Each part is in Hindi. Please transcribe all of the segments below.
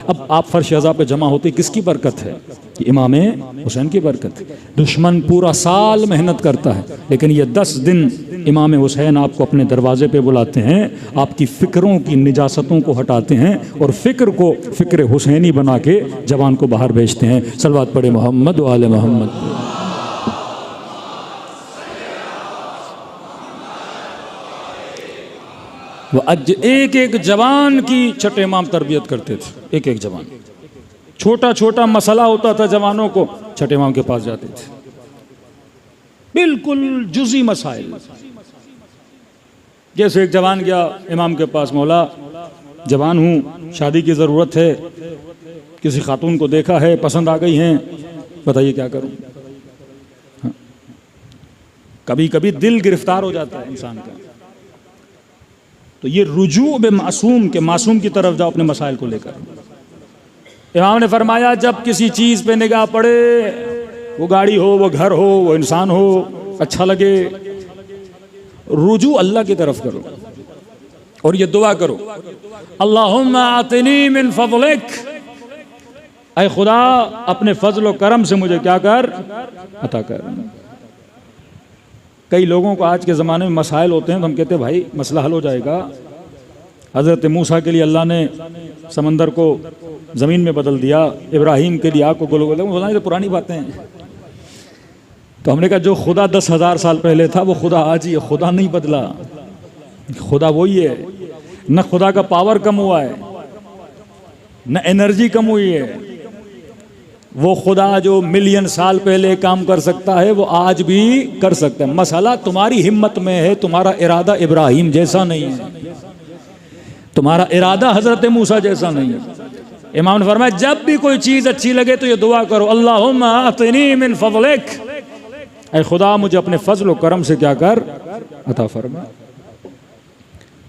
अब आप फर्श अज़ा पे जमा होते किसकी बरकत है? इमाम हुसैन की बरकत है। दुश्मन पूरा साल मेहनत करता है, लेकिन ये 10 दिन इमाम हुसैन आपको अपने दरवाजे पे बुलाते हैं, आपकी फ़िक्रों की निजासतों को हटाते हैं और फ़िक्र को फ़िक्र हुसैनी बना के जवान को बाहर भेजते हैं। सलवात पढ़े मोहम्मद व आले मोहम्मद। वो आज एक एक जवान की छठे इमाम तरबियत करते थे। एक एक जवान, छोटा छोटा मसला होता था जवानों को, छठे इमाम के पास जाते थे। बिल्कुल जुज़ी मसाइल। जैसे एक जवान गया इमाम के पास, मौला जवान हूँ, शादी की ज़रूरत है, किसी खातून को देखा है, पसंद आ गई हैं, बताइए क्या करूँ। हाँ। कभी कभी दिल गिरफ्तार हो जाता है इंसान का। तो ये रुजू बे मासूम के, मासूम की तरफ जाओ अपने मसाइल को लेकर। इमाम ने फरमाया जब किसी चीज़ पे निगाह पड़े, वो गाड़ी हो, वो घर हो, वो इंसान हो, अच्छा लगे, रुजू अल्लाह की तरफ करो और ये दुआ करो, अल्लाहुम्मा आतिनी मिन फज़लिक, ऐ खुदा अपने फजल व करम से मुझे क्या कर, अता कर। कई लोगों को आज के ज़माने में मसाइल होते हैं तो हम कहते हैं भाई मसला हल हो जाएगा। हज़रत मूसा के लिए अल्लाह ने समंदर को ज़मीन में बदल दिया, इब्राहीम के लिए आग को गोल गोल, बोला ये तो पुरानी बातें हैं। तो हमने कहा जो खुदा 10,000 साल पहले था वो खुदा आज ही है, खुदा नहीं बदला, खुदा वही है। न खुदा का पावर कम हुआ है, न एनर्जी कम हुई है। वो खुदा जो मिलियन साल पहले काम कर सकता है वो आज भी कर सकता है। मसला तुम्हारी हिम्मत में है, तुम्हारा इरादा इब्राहीम जैसा नहीं है, तुम्हारा इरादा हजरत मूसा जैसा नहीं है। इमाम ने फरमाया जब भी कोई चीज़ अच्छी लगे तो ये दुआ करो, अल्लाहुम्मा आतिनी मिन फज़लिक, ऐ खुदा मुझे अपने फजल व करम से क्या कर, अता फरमा।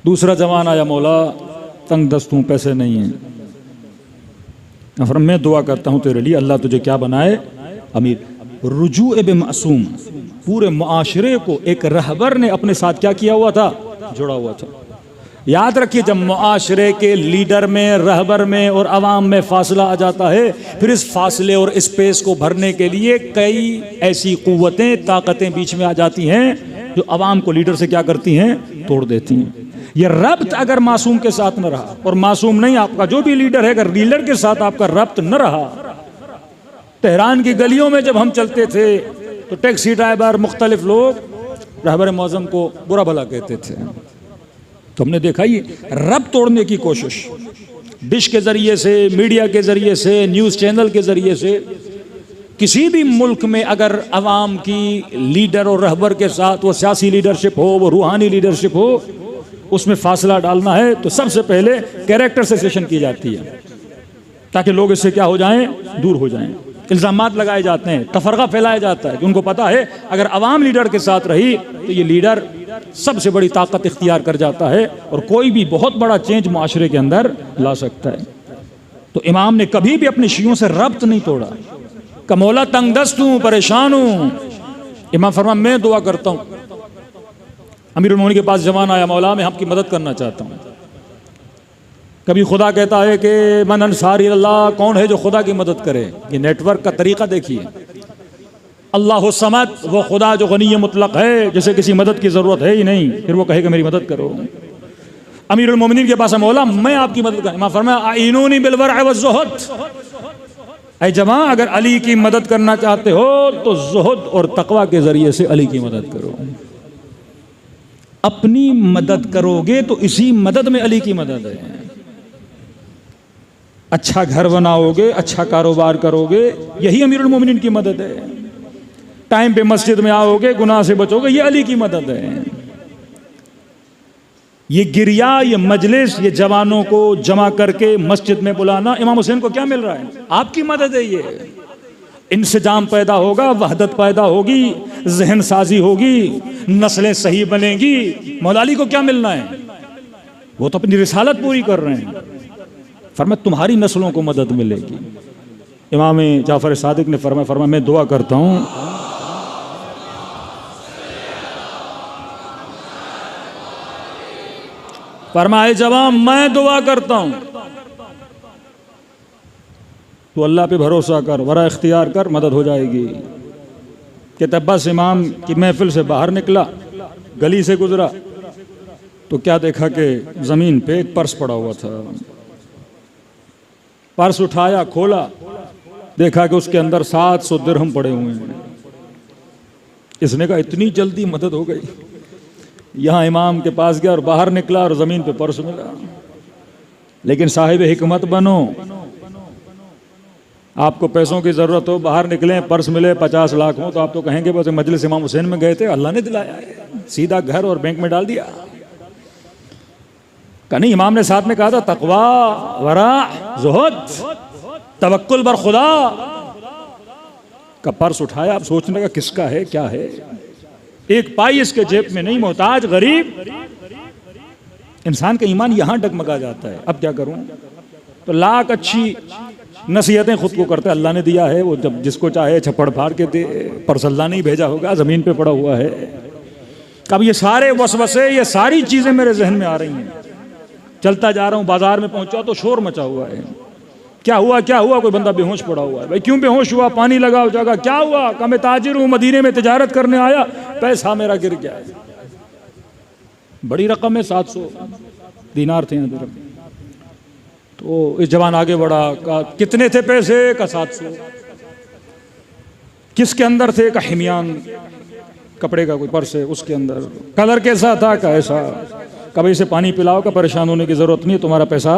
दूसरा जवान आया, मौला तंग दस्त हूँ, पैसे नहीं हैं। मैं दुआ करता हूँ तेरे लिए, अल्लाह तुझे क्या बनाए, अमीर। रुजू बे मासूम, पूरे मुआशरे को एक रहबर ने अपने साथ क्या किया हुआ था, जुड़ा हुआ था। याद रखिए जब मुआशरे के लीडर में, रहबर में और अवाम में फासला आ जाता है, फिर इस फासले और स्पेस को भरने के लिए कई ऐसी कुव्वतें, ताकतें बीच में आ जाती हैं जो अवाम को लीडर से क्या करती हैं, तोड़ देती हैं। ये रब्त अगर मासूम के साथ न रहा, और मासूम नहीं आपका जो भी लीडर है, अगर लीडर के साथ आपका रब्त न रहा। तेहरान की गलियों में जब हम चलते थे तो टैक्सी ड्राइवर, मुख्तलिफ लोग रहबर मौज़म को बुरा भला कहते थे। तो हमने देखा ये रब तोड़ने की कोशिश डिश के ज़रिए से, मीडिया के ज़रिए से, न्यूज़ चैनल के ज़रिए से। किसी भी मुल्क में अगर अवाम की लीडर और रहबर के साथ वो सियासी लीडरशिप हो, वो रूहानी लीडरशिप हो, उसमें फासला डालना है तो सबसे पहले कैरेक्टर सेशन की जाती है, ताकि लोग इससे क्या हो जाएं, दूर हो जाएं। इल्ज़ामात लगाए जाते हैं, तफरका फैलाया जाता है कि उनको पता है अगर अवाम लीडर के साथ रही तो ये लीडर सबसे बड़ी ताकत इख्तियार कर जाता है और कोई भी बहुत बड़ा चेंज माशरे के अंदर ला सकता है। तो इमाम ने कभी भी अपने शियों से रब्त नहीं तोड़ा। कमौला तंगदस्त हूँ, परेशान हूँ। इमाम फरमा मैं दुआ करता हूँ। अमीरुल मोमिनीन के पास जवान आया, मौला मैं आपकी मदद करना चाहता हूँ। कभी खुदा कहता है कि मन अंसारी अल्लाह, कौन है जो खुदा की मदद करे। ये नेटवर्क का तरीका देखिए। अल्लाह समद, वो खुदा जो गनी मुतलक है, जिसे किसी मदद की ज़रूरत है ही नहीं, फिर वो कहेगा मेरी मदद करो। अमीरुल मोमिनीन के पास मौला मैं आपकी मदद करूँ। इमाम फरमाया आइनूनी बिल वरअ व ज़ुहद, ऐ जमा अगर अली की मदद करना चाहते हो तो ज़ुहद और तकवा के ज़रिए से अली की मदद करो। अपनी मदद करोगे तो इसी मदद में अली की मदद है। अच्छा घर बनाओगे, अच्छा कारोबार करोगे, यही अमीरुल मोमिनीन की मदद है। टाइम पे मस्जिद में आओगे, गुनाह से बचोगे, ये अली की मदद है। ये गिरिया, ये मजलिस, ये जवानों को जमा करके मस्जिद में बुलाना, इमाम हुसैन को क्या मिल रहा है, आपकी मदद है। ये इंसजाम पैदा होगा, वहदत पैदा होगी, जहन साजी होगी, नस्लें सही बनेंगी। मौला अली को क्या मिलना है, वो तो अपनी रिसालत पूरी कर रहे हैं। फरमाया तुम्हारी नस्लों को मदद मिलेगी। इमाम जाफर सादिक ने फरमाया मैं दुआ करता हूँ, फरमाए जवाब मैं दुआ करता हूँ तो अल्लाह पे भरोसा कर, वरा इख्तियार कर, मदद हो जाएगी। कि तब बस इमाम की महफिल से बाहर निकला, गली से गुजरा तो क्या देखा कि ज़मीन पे एक पर्स पड़ा हुआ था। पर्स उठाया, खोला, देखा कि उसके अंदर 700 दिरहम पड़े हुए हैं। इसने कहा इतनी जल्दी मदद हो गई। यहाँ इमाम के पास गया और बाहर निकला और ज़मीन पे पर्स मिला। लेकिन साहिब हिकमत बनो, आपको पैसों की ज़रूरत हो, बाहर निकले, पर्स मिले 50 लाख हो, तो आप तो कहेंगे बस मजलिस इमाम हुसैन में गए थे, अल्लाह ने दिलाया है, सीधा घर और बैंक में डाल दिया। नहीं, इमाम ने साथ में कहा था तकवा, वरा, ज़ुहद, तवक्कुल बर खुदा का। पर्स उठाया, आप सोचने का किसका है, क्या है, एक पाई इसके जेब में नहीं, मोहताज, गरीब। इंसान का ईमान यहां डगमगा जाता है। अब क्या करूं? तो लाख अच्छी नसीहतें खुद को करते, अल्लाह ने दिया है, वो जब जिसको चाहे छप्पड़ फाड़ के दे, पर्स अल्लाह नहीं भेजा होगा, जमीन पे पड़ा हुआ है। अब ये सारे वसवसे, ये सारी चीजें मेरे जहन में आ रही हैं। चलता जा रहा हूँ, बाजार में पहुंचा तो शोर मचा हुआ है। क्या हुआ, क्या हुआ? कोई बंदा बेहोश पड़ा हुआ है। भाई क्यों बेहोश हुआ? पानी लगा हो जाएगा। क्या हुआ? का मैं ताजिर हूँ, मदीने में तिजारत करने आया, पैसा मेरा गिर गया है। बड़ी रकम है, 700 दीनार थे यहाँ। तो इस जवान आगे बढ़ा, का कितने थे पैसे? का 700। किसके अंदर थे? का हिमियान कपड़े का कोई पर्स है, उसके अंदर। कलर कैसा था? का ऐसा। कभी से पानी पिलाओ, का परेशान होने की जरूरत नहीं है, तुम्हारा पैसा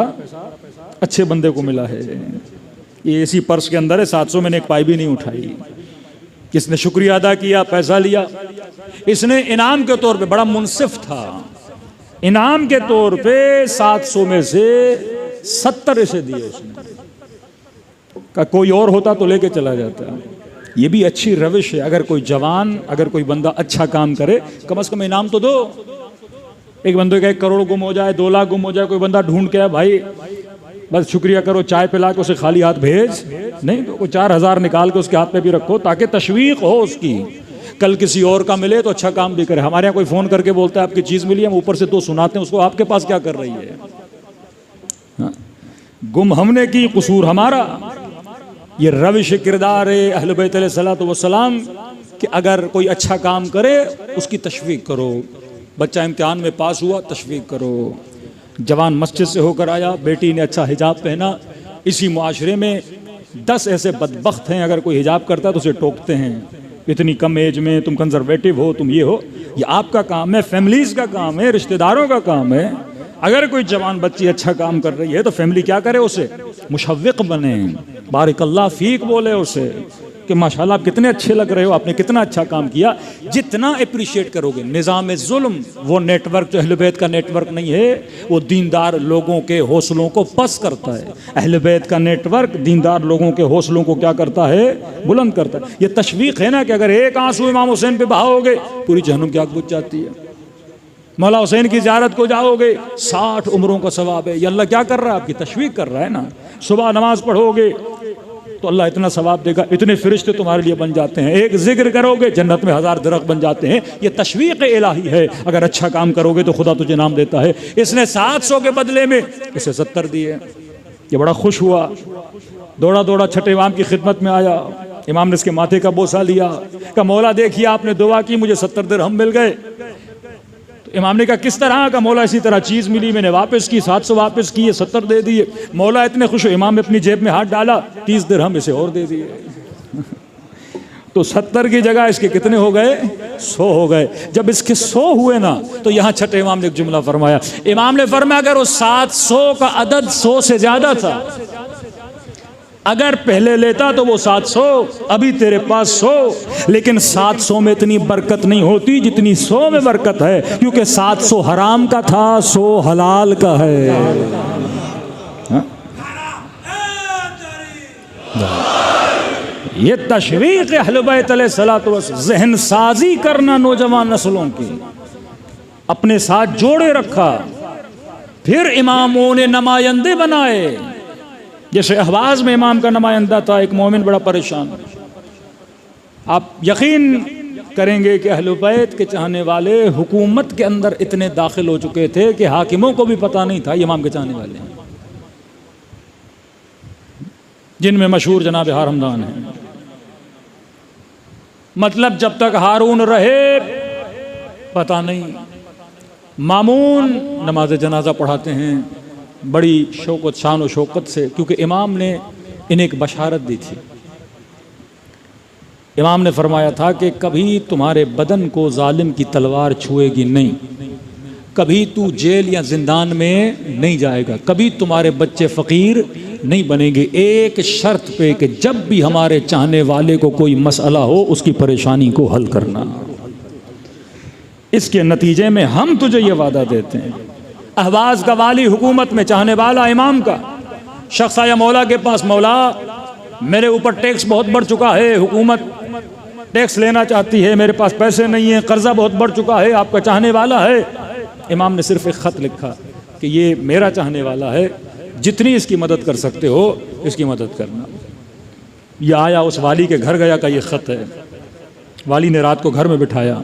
अच्छे बंदे को मिला है। ये इसी पर्स के अंदर है, 700 मैंने एक पाई भी नहीं उठाई। किसने शुक्रिया अदा किया, पैसा लिया। इसने इनाम के तौर पे, बड़ा मुनसिफ था, इनाम के तौर पे 700 में से 70 इसे दिए उसने। का कोई और होता तो लेके चला जाता। ये भी अच्छी रविश है। अगर कोई जवान, अगर कोई बंदा अच्छा काम करे, कम से कम इनाम तो दो। एक बंदे का 1 करोड़ गुम हो जाए, 2 लाख गुम हो जाए, कोई बंदा ढूंढ के, भाई बस शुक्रिया करो, चाय पिला के उसे खाली हाथ भेज नहीं, तो कोई 4000 निकाल के उसके हाथ पे भी रखो, ताकि तशवीक हो उसकी, कल किसी और का मिले तो अच्छा काम भी करे। हमारे यहाँ कोई फोन करके बोलता है आपकी चीज मिली, हम ऊपर से 2 सुनाते हैं उसको, आपके पास क्या कर रही है? हाँ? गुम हमने की, कसूर हमारा। ये रविश किरदार है अहले बैत अलैहिस्सलातु वस्सलाम कि अगर कोई अच्छा काम करे उसकी तशवीक करो। बच्चा इम्तिहान में पास हुआ, तशवीक करो। जवान मस्जिद से होकर आया, बेटी ने अच्छा हिजाब पहना। इसी मुआशरे में 10 ऐसे बदबख्त हैं, अगर कोई हिजाब करता है तो उसे टोकते हैं, इतनी कम एज में तुम कंजर्वेटिव हो, तुम ये हो। ये आपका काम है, फैमिलीज का काम है, रिश्तेदारों का काम है। अगर कोई जवान बच्ची अच्छा काम कर रही है तो फैमिली क्या करे? उसे मुशव्विक बने, बारिकल्लाह फीक बोले उसे कि माशाल्लाह आप कितने अच्छे लग रहे हो, आपने कितना अच्छा काम किया। जितना अप्रिशिएट करोगे, निज़ाम जुल्म, वो नेटवर्क जो अहले बैत का नेटवर्क नहीं है, वो दीनदार लोगों के हौसलों को पस्त करता है। अहले बैत का नेटवर्क दीनदार लोगों के हौसलों को क्या करता है? बुलंद करता है। ये तशवीक है ना कि अगर एक आंसू इमाम हुसैन पे बहाओगे, पूरी जहन्नुम की आग बुझ जाती है। मौला हुसैन की ज़ियारत को जाओगे, 60 उम्रों का सवाब है। ये अल्लाह क्या कर रहा है? आपकी तशवीक कर रहा है ना। सुबह नमाज पढ़ोगे तो अल्लाह इतना सवाब देगा, इतने फरिश्ते तुम्हारे लिए बन जाते हैं। एक जिक्र करोगे, जन्नत में 1000 दरख्त बन जाते हैं। ये तशवीक इलाही है। अगर अच्छा काम करोगे तो खुदा तुझे नाम देता है। इसने 700 के बदले में इसे 70 दिए। ये बड़ा खुश हुआ, दौड़ा दौड़ा छठे इमाम की खिदमत में आया। इमाम ने इसके माथे का बोसा लिया, कहा मौला देखिए आपने दुआ की, मुझे 70 दिरहम मिल गए। इमाम ने कहा किस तरह? का मौला इसी तरह चीज़ मिली, मैंने वापस की, 700 वापस किए, 70 दे दिए। मौला इतने खुश हो, इमाम ने अपनी जेब में हाथ डाला, 30 दिरहम इसे और दे दिए। तो 70 की जगह इसके कितने हो गए? 100 हो गए। जब इसके 100 हुए ना, तो यहाँ छठे इमाम ने एक जुमला फरमाया। इमाम ने फरमाया अगर वो 700 का अदद 100 से ज्यादा था, अगर पहले लेता तो वो 700, अभी तेरे पास 100। लेकिन 700 में इतनी बरकत नहीं होती जितनी 100 में बरकत है, क्योंकि 700 हराम का था, 100 हलाल का है। हा? ये तशवीक अहले बैत अलैहिस्सलातु वस्सलाम, ज़हन साजी करना नौजवान नस्लों की, अपने साथ जोड़े रखा। फिर इमामों ने नुमाइंदे बनाए। जैसे अहवाज में इमाम का नुमाइंदा था एक मोमिन, बड़ा परेशान। आप यकीन करेंगे कि अहले बैत के चाहने वाले हुकूमत के अंदर इतने दाखिल हो चुके थे कि हाकिमों को भी पता नहीं था ये इमाम के चाहने वाले हैं। जिनमें मशहूर जनाब हारमदान है। मतलब जब तक हारून रहे पता नहीं। मामून नमाज जनाजा पढ़ाते हैं बड़ी शौकत, शान व शौकत से, क्योंकि इमाम ने इन्हें एक बशारत दी थी। इमाम ने फरमाया था कि कभी तुम्हारे बदन को जालिम की तलवार छुएगी नहीं, कभी तू जेल या जिंदान में नहीं जाएगा, कभी तुम्हारे बच्चे फ़कीर नहीं बनेंगे, एक शर्त पे कि जब भी हमारे चाहने वाले को कोई मसला हो उसकी परेशानी को हल करना। इसके नतीजे में हम तुझे ये वादा देते हैं। अहवाज का वाली हुकूमत में चाहने वाला इमाम का शख्स आया मौला के पास, मौला मेरे ऊपर टैक्स बहुत बढ़ चुका है, हुकूमत टैक्स लेना चाहती है, मेरे पास पैसे नहीं है, कर्जा बहुत बढ़ चुका है, आपका चाहने वाला है। इमाम ने सिर्फ एक ख़त लिखा कि ये मेरा चाहने वाला है, जितनी इसकी मदद कर सकते हो इसकी मदद करना। यह आया उस वाली के घर गया का ये ख़त है। वाली ने रात को घर में बिठाया,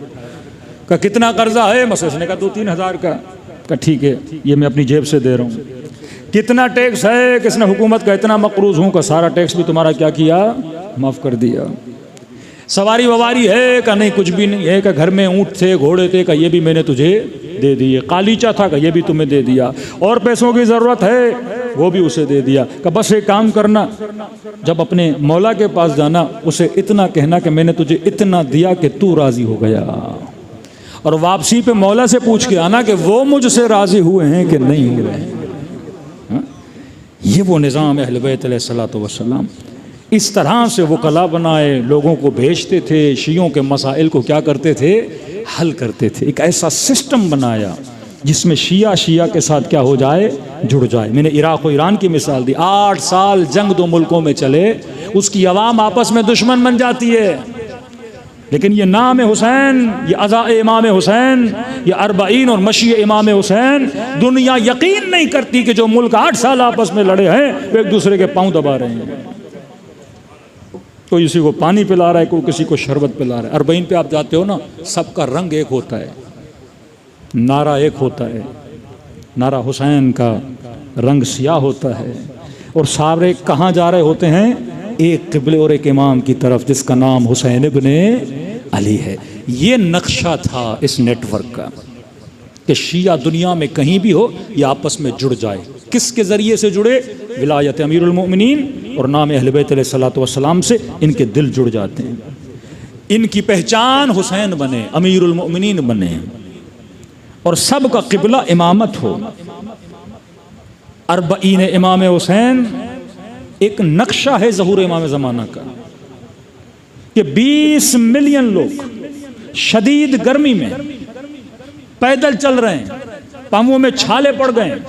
का कितना कर्जा है? मसले ने कहा 2-3 हज़ार का। ठीक है, ये मैं अपनी जेब से दे रहा हूँ। कितना टैक्स है? किसने हुकूमत का इतना मकरूज हूँ का सारा टैक्स भी तुम्हारा क्या किया, माफ़ कर दिया। सवारी ववारी है का नहीं, कुछ भी नहीं है का, घर में ऊँट थे घोड़े थे का, ये भी मैंने तुझे दे दिए, कालीचा था का, ये भी तुम्हें दे दिया, और पैसों की ज़रूरत है वो भी उसे दे दिया। का बस एक काम करना, जब अपने मौला के पास जाना उसे इतना कहना कि मैंने तुझे इतना दिया कि तू राज़ी हो गया, और वापसी पे मौला से पूछ के आना कि वो मुझसे राज़ी हुए हैं कि नहीं हुए हैं। ये वो निज़ाम अहले बैत अलैहिस्सलातु वस्सलाम। इस तरह से वो कला बनाए, लोगों को भेजते थे, शियों के मसाइल को क्या करते थे, हल करते थे। एक ऐसा सिस्टम बनाया जिसमें शिया के साथ क्या हो जाए, जुड़ जाए। मैंने इराक़ और ईरान की मिसाल दी। 8 साल जंग 2 मुल्कों में चले, उसकी अवाम आपस में दुश्मन बन जाती है, लेकिन ये नाम हुसैन, ये अज़ा इमाम हुसैन, ये अरबाइन और मशी इमाम हुसैन, दुनिया यकीन नहीं करती कि जो मुल्क 8 साल आपस में लड़े हैं वो एक दूसरे के पांव दबा रहे हैं। कोई किसी को पानी पिला रहा है, कोई किसी को शरबत पिला रहा है। अरबाइन पे आप जाते हो ना, सबका रंग एक होता है, नारा एक होता है। नारा हुसैन का रंग सियाह होता है, और सारे कहाँ जा रहे होते हैं, एक क़िबले और एक इमाम की तरफ, जिसका नाम हुसैन इब्ने अली है। ये नक्शा था इस नेटवर्क का कि शिया दुनिया में कहीं भी हो ये आपस में जुड़ जाए। किसके ज़रिए से जुड़े? विलायत अमीरुल मोमिनीन और नाम अहले बैत अलैहिस्सलातु वस्सलाम से इनके दिल जुड़ जाते हैं। इनकी पहचान हुसैन बने, अमीरुल मोमिनीन बने, और सब का क़िबला इमामत हो। अरबईन इमाम हुसैन एक नक्शा है ज़हूर इमाम ज़माना का कि 20 मिलियन लोग शदीद गर्मी में पैदल चल रहे हैं, पांवों में छाले पड़ गए।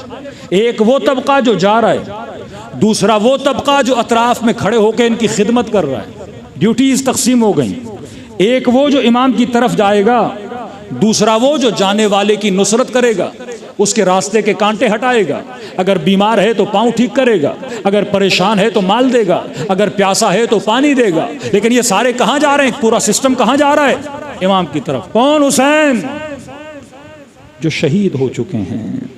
एक वो तबका जो जा रहा है, दूसरा वो तबका जो अतराफ में खड़े होकर इनकी खिदमत कर रहा है। ड्यूटीज तकसीम हो गई। एक वो जो इमाम की तरफ जाएगा, दूसरा वो जो जाने वाले की नुसरत करेगा, उसके रास्ते के कांटे हटाएगा, अगर बीमार है तो पाँव ठीक करेगा, अगर परेशान है तो माल देगा, अगर प्यासा है तो पानी देगा। लेकिन ये सारे कहाँ जा रहे हैं? पूरा सिस्टम कहाँ जा रहा है? इमाम की तरफ। कौन? हुसैन, जो शहीद हो चुके हैं।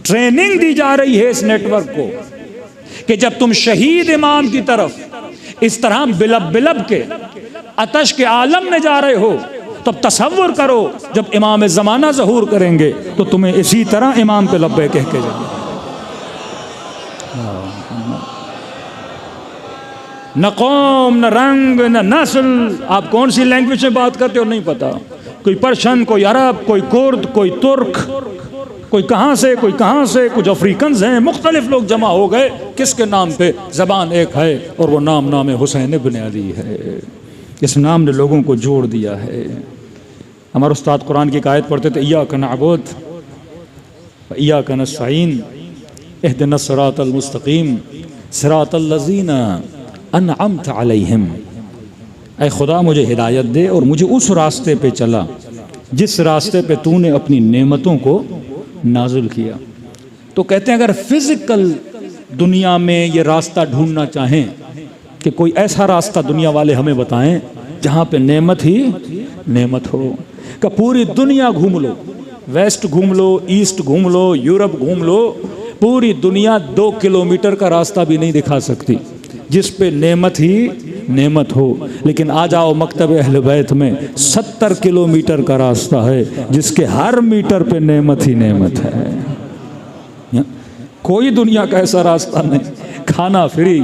ट्रेनिंग दी जा रही है इस नेटवर्क को कि जब तुम शहीद इमाम की तरफ इस तरह बिलब बिलब के अतश के आलम में जा रहे हो, तब तसव्वुर करो जब इमाम ज़माना ज़हूर करेंगे तो तुम्हें इसी तरह इमाम पे लब्बे कह के जाएंगे। न कौम, न रंग, न नस्ल, आप कौन सी लैंग्वेज में बात करते हो नहीं पता। कोई पर्शियन, कोई अरब, कोई कुर्द, कोई तुर्क, कोई कहाँ से, कोई कहाँ से, कुछ अफ्रीकन्स हैं, मुख्तलिफ लोग जमा हो गए। किसके नाम पे? ज़बान एक है और वो नाम हुसैन इब्ने अली है। इस नाम ने लोगों को जोड़ दिया है। हमारे उस्ताद कुरान की एक आयत पढ़ते थे, इय्याका नअबुद व इय्याका नस्तईन इहदिना सिरातल मुस्तकीम सिरातल लज़ीना अनअमत अलैहिम। ऐ खुदा मुझे हिदायत दे और मुझे उस रास्ते पे चला जिस रास्ते पे तूने अपनी नेमतों को नाज़िल किया। तो कहते हैं अगर फिज़िकल दुनिया में ये रास्ता ढूंढना चाहें कि कोई ऐसा रास्ता दुनिया वाले हमें बताएं जहाँ पे नेमत ही नेमत हो, कि पूरी दुनिया घूम लो, वेस्ट घूम लो, ईस्ट घूम लो, यूरोप घूम लो, पूरी दुनिया 2 किलोमीटर का रास्ता भी नहीं दिखा सकती। जिस पे नेमत ही नेमत हो। लेकिन आ जाओ मकतब अहले बैत में 70 किलोमीटर का रास्ता है जिसके हर मीटर पे नेमत ही नेमत है। कोई दुनिया का ऐसा रास्ता नहीं, खाना फ्री,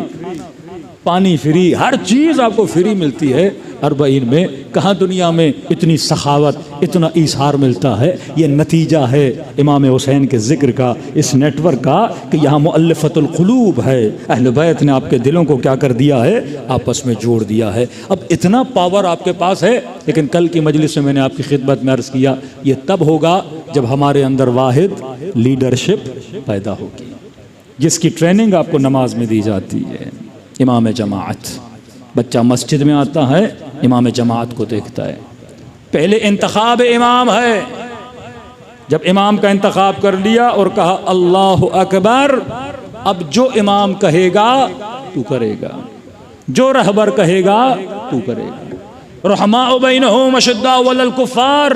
पानी फ्री, हर चीज़ आपको फ्री मिलती है अरबईन में। कहाँ दुनिया में इतनी सखावत, इतना ईसार मिलता है। ये नतीजा है इमाम हुसैन के ज़िक्र का, इस नेटवर्क का, कि यहाँ मुअल्लफ़तुल क़ुलूब है। अहले बैत ने आपके दिलों को क्या कर दिया है, आपस में जोड़ दिया है। अब इतना पावर आपके पास है। लेकिन कल की मजलिस में मैंने आपकी खिदमत में अर्ज़ किया, ये तब होगा जब हमारे अंदर वाहिद लीडरशिप पैदा होगी, जिसकी ट्रेनिंग आपको नमाज में दी जाती है। इमाम जमाअत, बच्चा मस्जिद में आता है, इमाम जमाअत को देखता है। पहले इंतखाब इमाम है, जब इमाम का इंतखाब कर लिया और कहा अल्लाहु अकबर, अब जो इमाम कहेगा तू करेगा, जो रहबर कहेगा तू करेगा। रहमाउ बैनहुम अशद्दाउ अलल कुफ्फार,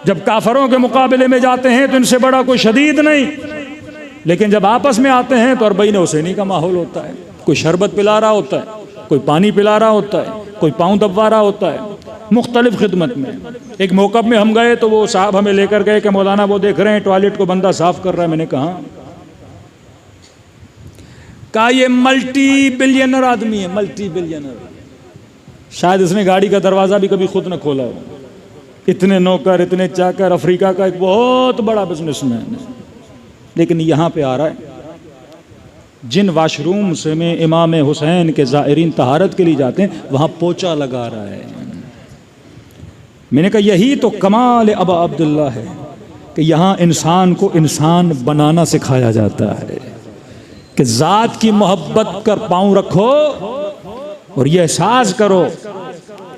जब काफरों के मुकाबले में जाते हैं तो इनसे बड़ा कोई शदीद नहीं, लेकिन जब आपस में आते हैं तो अरबईन हुसैनी का माहौल होता है। कोई शरबत पिला रहा होता है, कोई पानी पिला रहा होता है, कोई पाँव दबवा रहा होता है, मुख्तलिफ खिदमत में। एक मौक़ब में हम गए तो वो साहब हमें लेकर गए कि मौलाना वो देख रहे हैं टॉयलेट को बंदा साफ़ कर रहा है। मैंने कहा ये मल्टी बिलियनर आदमी है, मल्टी बिलियनर, शायद इसने गाड़ी का दरवाज़ा भी कभी खुद न खोला हो। इतने नौकर, इतने चाकर, अफ्रीका का एक बहुत बड़ा बिजनेसमैन है। लेकिन यहाँ पे आ रहा है, जिन वाशरूम से में इमाम हुसैन के ज़ायरीन तहारत के लिए जाते हैं वहाँ पोछा लगा रहा है। मैंने कहा यही तो कमाल अबा अब्दुल्ला है कि यहाँ इंसान को इंसान बनाना सिखाया जाता है कि ज़ात की मोहब्बत कर पाँव रखो और ये एहसास करो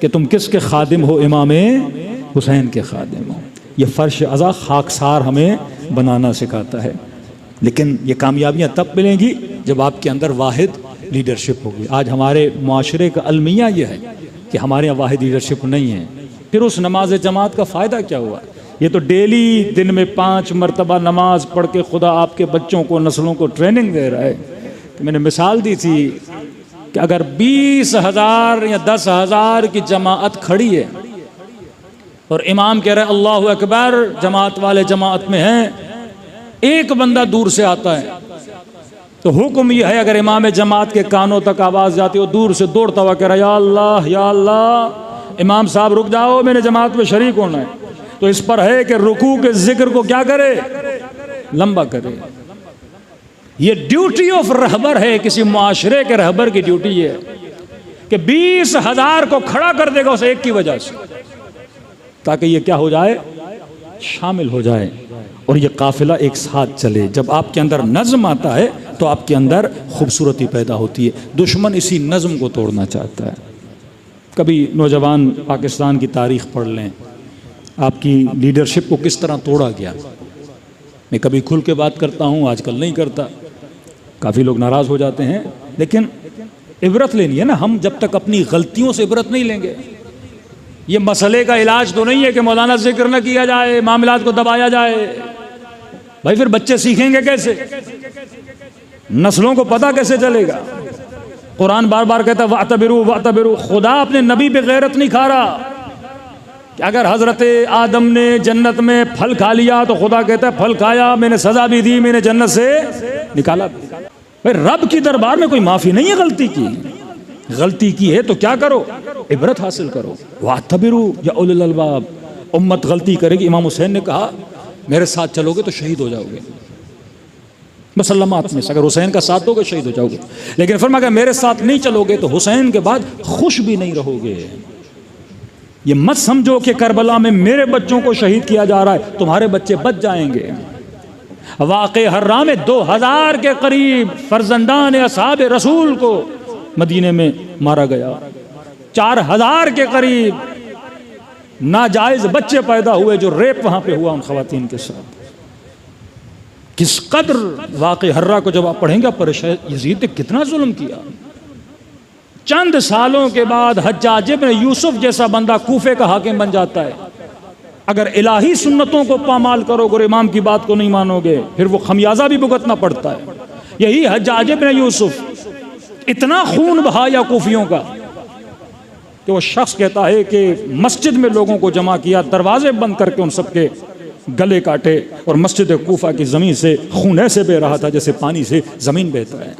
कि तुम किसके खादिम हो, इमाम हुसैन के खादिम हो। ये फ़र्श अज़ा खाकसार हमें बनाना सिखाता है। लेकिन ये कामयाबियाँ तब मिलेंगी जब आपके अंदर वाहिद लीडरशिप होगी। आज हमारे माशरे का अलमिया ये है कि हमारे यहाँ वाहिद लीडरशिप नहीं है। फिर उस नमाज जमात का फ़ायदा क्या हुआ? ये तो डेली दिन में 5 मरतबा नमाज पढ़ के खुदा आपके बच्चों को, नस्लों को ट्रेनिंग दे रहा है। तो मैंने मिसाल दी थी कि अगर 20,000 या 10,000 की जमात खड़ी है और इमाम कह रहा है अल्लाहु अकबर, जमात वाले जमात में हैं, एक बंदा दूर से आता है तो हुक्म यह है अगर इमाम जमात के कानों तक आवाज़ जाती हो, दूर से दौड़ता हुआ कह रहा या अल्लाह या अल्लाह, इमाम साहब रुक जाओ, मैंने जमात में शरीक होना है। तो इस पर है कि रुकू के जिक्र को क्या करे, लंबा करे। ये ड्यूटी ऑफ रहबर है, किसी मुआशरे के रहबर की ड्यूटी ये है कि 20,000 को खड़ा कर देगा उस एक की वजह से, ताकि ये क्या हो जाए, शामिल हो जाए और ये काफिला एक साथ चले। जब आपके अंदर नज़्म आता है तो आपके अंदर खूबसूरती पैदा होती है। दुश्मन इसी नज़्म को तोड़ना चाहता है। कभी नौजवान पाकिस्तान की तारीख़ पढ़ लें, आपकी लीडरशिप को किस तरह तोड़ा गया। मैं कभी खुल के बात करता हूँ, आजकल नहीं करता, काफ़ी लोग नाराज़ हो जाते हैं। लेकिन इबरत लेनी है ना, हम जब तक अपनी गलतियों से इबरत नहीं लेंगे। ये मसले का इलाज तो नहीं है कि मौलाना जिक्र न किया जाए, मामलात को दबाया जाए। भाई फिर बच्चे सीखेंगे कैसे, नस्लों को पता कैसे चलेगा? कुरान बार बार कहता है वातबिरू वातबिरू। खुदा अपने नबी पे गैरत नहीं खा रहा कि अगर हजरत आदम ने जन्नत में फल खा लिया तो खुदा कहता है फल खाया, मैंने सजा भी दी, मैंने जन्नत से निकाला। भाई रब की दरबार में कोई माफी नहीं है गलती की। गलती की है तो क्या करो, इबरत हासिल करो। वातबिरू या उलुल अलबाब। उम्मत गलती करेगी। इमाम हुसैन ने कहा मेरे साथ चलोगे तो शहीद हो जाओगे, मुसल्लमात में से अगर हुसैन का साथ दोगे शहीद हो जाओगे। लेकिन फरमाया अगर मेरे साथ नहीं चलोगे तो हुसैन के बाद खुश भी नहीं रहोगे। ये मत समझो कि करबला में मेरे बच्चों को शहीद किया जा रहा है, तुम्हारे बच्चे बच जाएंगे। वाक़े हर्रा में 2000 के करीब फर्जंदान असहाब रसूल को मदीने में मारा गया। 4000 के करीब नाजायज बच्चे पैदा हुए जो रेप वहां पे हुआ उन खवातीन के साथ। किस कदर वाक़े हर्रा को जब आप पढ़ेंगे परेशान यजीद ने कितना जुल्म किया। चंद सालों के बाद हज्जाज इब्न यूसुफ जैसा बंदा कूफे का हाकिम बन जाता है। अगर इलाही सुन्नतों को पामाल करोगे और इमाम की बात को नहीं मानोगे फिर वो खमियाजा भी भुगतना पड़ता है। यही हज्जाज इब्न यूसुफ इतना खून बहाया कूफियों का कि वो शख्स कहता है कि मस्जिद में लोगों को जमा किया, दरवाजे बंद करके उन सबके गले काटे, और मस्जिद कूफा की ज़मीन से खून ऐसे बह रहा था जैसे पानी से ज़मीन बहता है।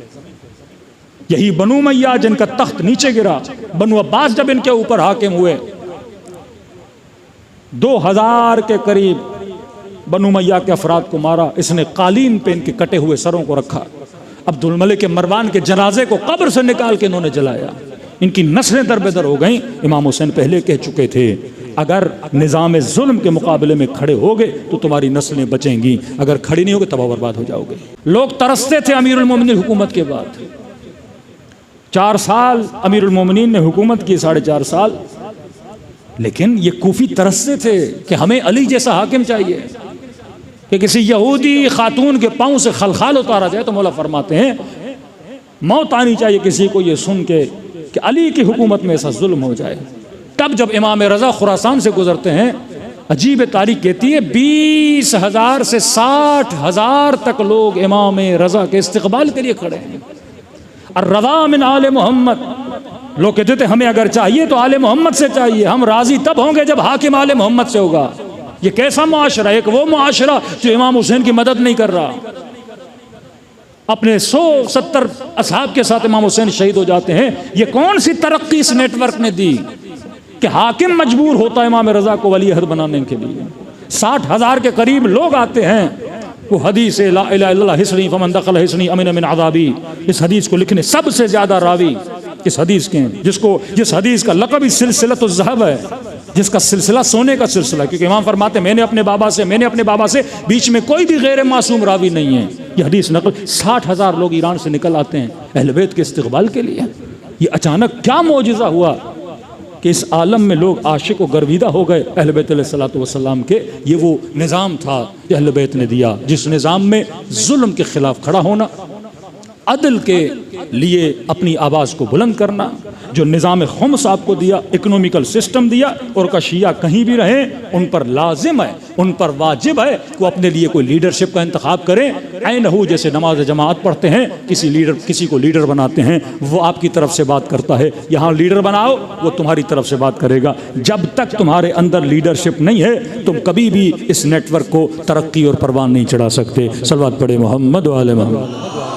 यही बनु उमय्या जिनका तख्त नीचे गिरा, बनु अब्बास जब इनके ऊपर हाकिम हुए, 2000 के करीब बनु उमय्या के अफराद को मारा। इसने कालीन पे इनके कटे हुए सरों को रखा। अब्दुल मलिक के मरवान के जनाजे को कब्र से निकाल के इन्होंने जलाया। इनकी नस्लें दरबेदर हो गईं। इमाम हुसैन पहले कह चुके थे, अगर निज़ाम जुल्म के मुकाबले में खड़े होगे तो तुम्हारी नस्लें बचेंगी, अगर खड़ी नहीं होगे तबाह बर्बाद हो जाओगे। लोग तरसते थे अमीरुल मोमिनीन हुकूमत के बाद। 4 साल अमीरुल मोमिनीन ने हुकूमत की, 4.5 साल, लेकिन ये कूफी तरसते थे कि हमें अली जैसा हाकिम चाहिए कि किसी यहूदी खातून के पांव से खलखाल उतारा जाए। तो मौला फरमाते हैं मौत आनी चाहिए किसी को ये सुन के कि अली की हुकूमत में ऐसा जुल्म हो जाए। तब जब इमाम रज़ा खुरासान से गुजरते हैं, अजीब तारीख कहती है 20,000 से 60,000 तक लोग इमाम रज़ा के इस्तकबाल के लिए खड़े हैं। और रवा मिन आले मोहम्मद, लोग कहते थे हमें अगर चाहिए तो आले मोहम्मद से चाहिए, हम राजी तब होंगे जब हाकिम आले मोहम्मद से होगा। ये कैसा मुआशरा है? एक वो मुआशरा जो इमाम हुसैन की मदद नहीं कर रहा, अपने 170 असहाब के साथ इमाम हुसैन शहीद हो जाते हैं। ये कौन सी तरक्की इस नेटवर्क ने दी कि हाकिम मजबूर होता है इमाम रज़ा को वली अहद बनाने के लिए। 60,000 के करीब लोग आते हैं। वो हदीस ला इलाहा इल्लल्लाह हिस्नी फमन दखल हिस्नी अमिन मिन अज़ाबी, इस हदीस को लिखने सबसे ज्यादा रावी इस हदीस के हैं, जिस हदीस का लक़ब ही सिलसिलतुज़ ज़हब है, जिसका सिलसिला सोने का सिलसिला। क्योंकि इमाम फरमाते मैंने अपने बाबा से बीच में कोई भी गैर मासूम रावी नहीं है। ये हदीस नकल 60,000 लोग ईरान से निकल आते हैं अहले बैत के इस्तक़बाल के लिए। ये अचानक क्या मौजिज़ा हुआ कि इस आलम में लोग आशिक व गर्विदा हो गए अहले बैत अलैहिस्सलातु वस्सलाम के। ये वो निज़ाम था कि अहले बैत ने दिया, जिस निज़ाम में जुल्म के खिलाफ खड़ा होना, अदल के लिए अपनी आवाज़ को बुलंद करना, जो निज़ाम खुम्स आपको दिया, इकोनॉमिकल सिस्टम दिया, और का शिया कहीं भी रहे उन पर लाजिम है, उन पर वाजिब है कि अपने लिए कोई लीडरशिप का इंतखाब करें। ऐनहू जैसे नमाज जमात पढ़ते हैं, किसी को लीडर बनाते हैं, वो आपकी तरफ से बात करता है। यहाँ लीडर बनाओ, वो तुम्हारी तरफ से बात करेगा। जब तक तुम्हारे अंदर लीडरशिप नहीं है तुम कभी भी इस नेटवर्क को तरक्की और परवान नहीं चढ़ा सकते। सलवात पढ़े मोहम्मद व आले मोहम्मद।